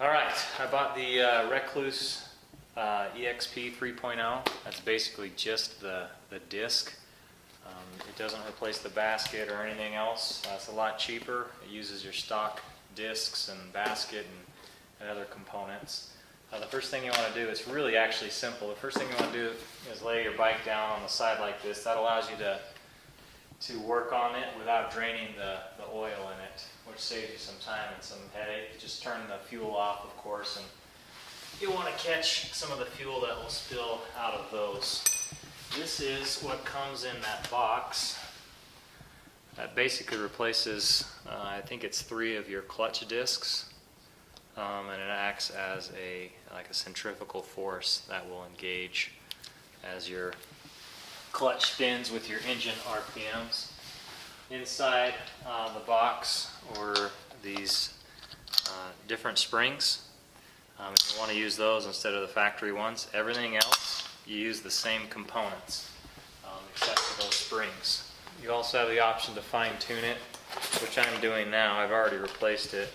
Alright, I bought the Rekluse EXP 3.0. That's basically just the disc. It doesn't replace the basket or anything else. It's a lot cheaper. It uses your stock discs and basket and other components. The first thing you want to do, it's really actually simple. The first thing you want to do is lay your bike down on the side like this. That allows you to work on it without draining the oil in it, which saves you some time and some headache. Just turn the fuel off, of course, and you want to catch some of the fuel that will spill out of those. This is what comes in that box. That basically replaces, I think it's 3 of your clutch discs, and it acts as like a centrifugal force that will engage as your clutch spins with your engine RPMs. Inside the box are these different springs. You want to use those instead of the factory ones. Everything else, you use the same components except for those springs. You also have the option to fine tune it, which I'm doing now. I've already replaced it.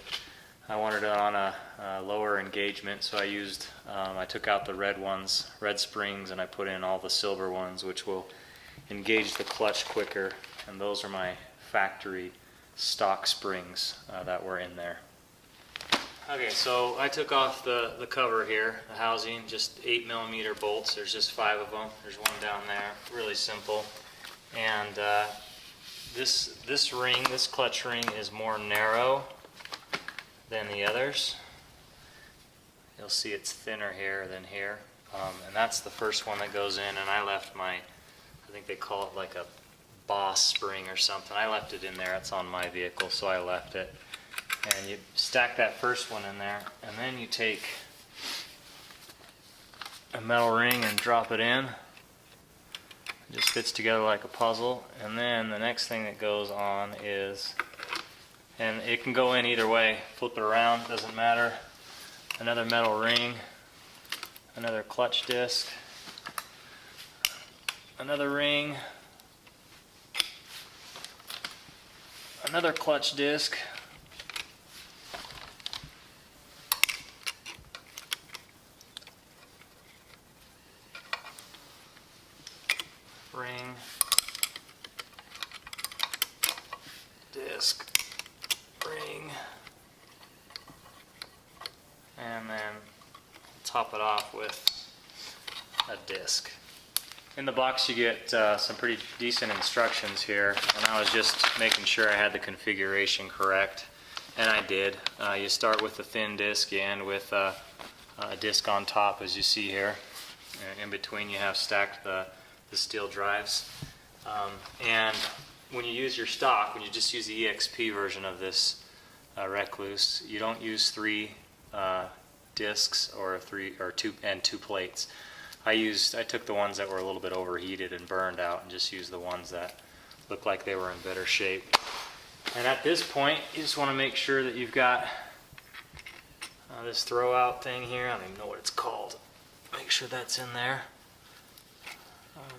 I wanted it on a lower engagement, so I took out the red ones, red springs, and I put in all the silver ones, which will engage the clutch quicker, and those are my factory stock springs that were in there. Okay, so I took off the cover here, the housing, just 8mm bolts. There's just 5 of them. There's one down there, really simple. And this clutch ring is more narrow than the others. You'll see it's thinner here than here, and that's the first one that goes in, and I left I think they call it like a boss spring or something. I left it in there. It's on my vehicle, so I left it. And you stack that first one in there, and then you take a metal ring and drop it in. It just fits together like a puzzle. And then the next thing that goes on is, and it can go in either way, flip it around, doesn't matter. Another metal ring, another clutch disc, another ring, another clutch disc, ring, disc, ring, and then top it off with a disc. In the box you get some pretty decent instructions here, and I was just making sure I had the configuration correct, and I did. You start with the thin disc, you end with a disc on top, as you see here. In between you have stacked the steel drives. And when you use your stock, when you just use the EXP version of this Rekluse, you don't use 3 discs or 2 plates. I took the ones that were a little bit overheated and burned out, and just used the ones that looked like they were in better shape. And at this point, you just want to make sure that you've got this throw out thing here. I don't even know what it's called. Make sure that's in there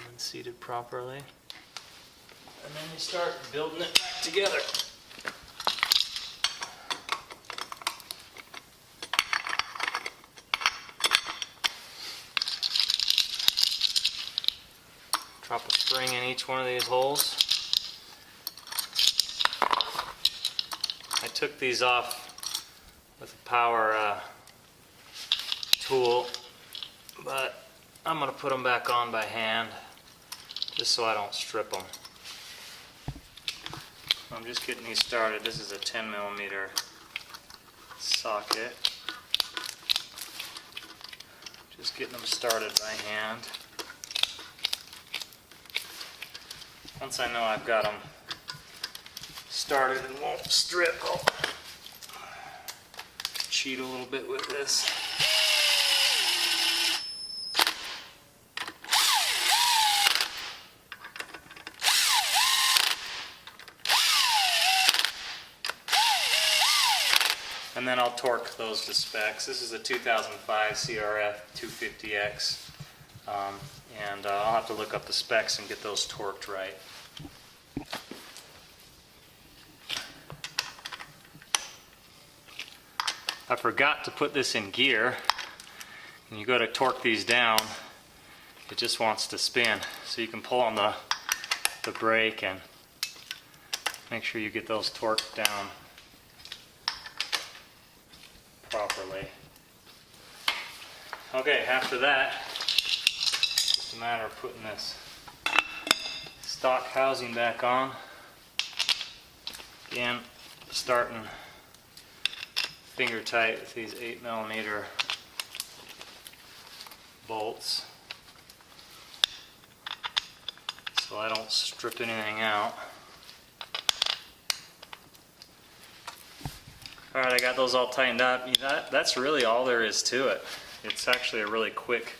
and seated properly. And then you start building it back together. Drop a spring in each one of these holes. I took these off with a power tool, but I'm going to put them back on by hand just so I don't strip them. I'm just getting these started. This is a 10mm socket. Just getting them started by hand. Once I know I've got them started and won't strip, I'll cheat a little bit with this. And then I'll torque those to specs. This is a 2005 CRF 250X, and I'll have to look up the specs and get those torqued right. I forgot to put this in gear. And you go to torque these down, it just wants to spin. So you can pull on the brake and make sure you get those torqued down properly. Okay, after that, it's just a matter of putting this stock housing back on. Again, starting finger tight with these 8mm bolts so I don't strip anything out. Alright, I got those all tightened up. That's really all there is to it. It's actually a really quick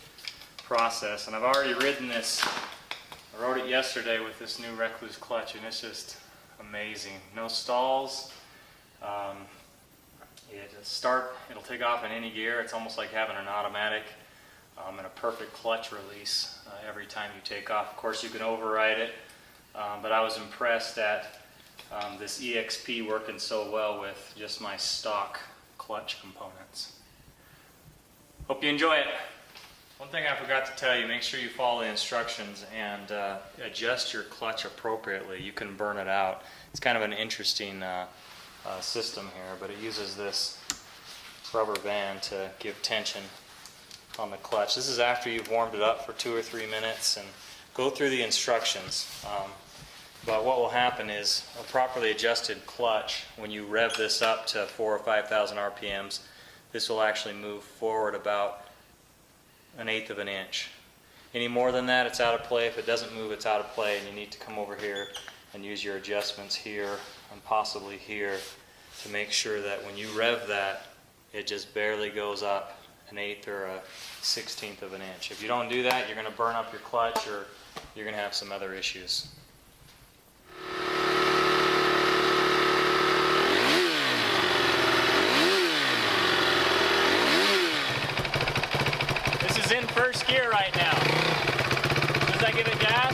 process, and I've already ridden this. I rode it yesterday with this new Rekluse clutch, and it's just amazing. No stalls. It'll take off in any gear. It's almost like having an automatic, and a perfect clutch release every time you take off. Of course, you can override it, but I was impressed at this EXP working so well with just my stock clutch components. Hope you enjoy it. One thing I forgot to tell you, make sure you follow the instructions and adjust your clutch appropriately. You can burn it out. It's kind of an interesting system here, but it uses this rubber band to give tension on the clutch. This is after you've warmed it up for 2 or 3 minutes, and go through the instructions. But what will happen is a properly adjusted clutch, when you rev this up to 4,000 or 5,000 RPMs, this will actually move forward about 1/8 of an inch. Any more than that, it's out of play. If it doesn't move, it's out of play, and you need to come over here and use your adjustments here and possibly here to make sure that when you rev that, it just barely goes up 1/8 or 1/16 of an inch. If you don't do that, you're going to burn up your clutch, or you're going to have some other issues. This is in first gear right now. As I give it gas,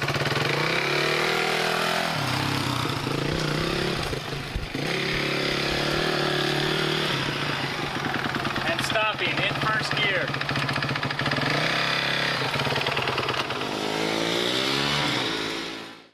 and stopping in first gear.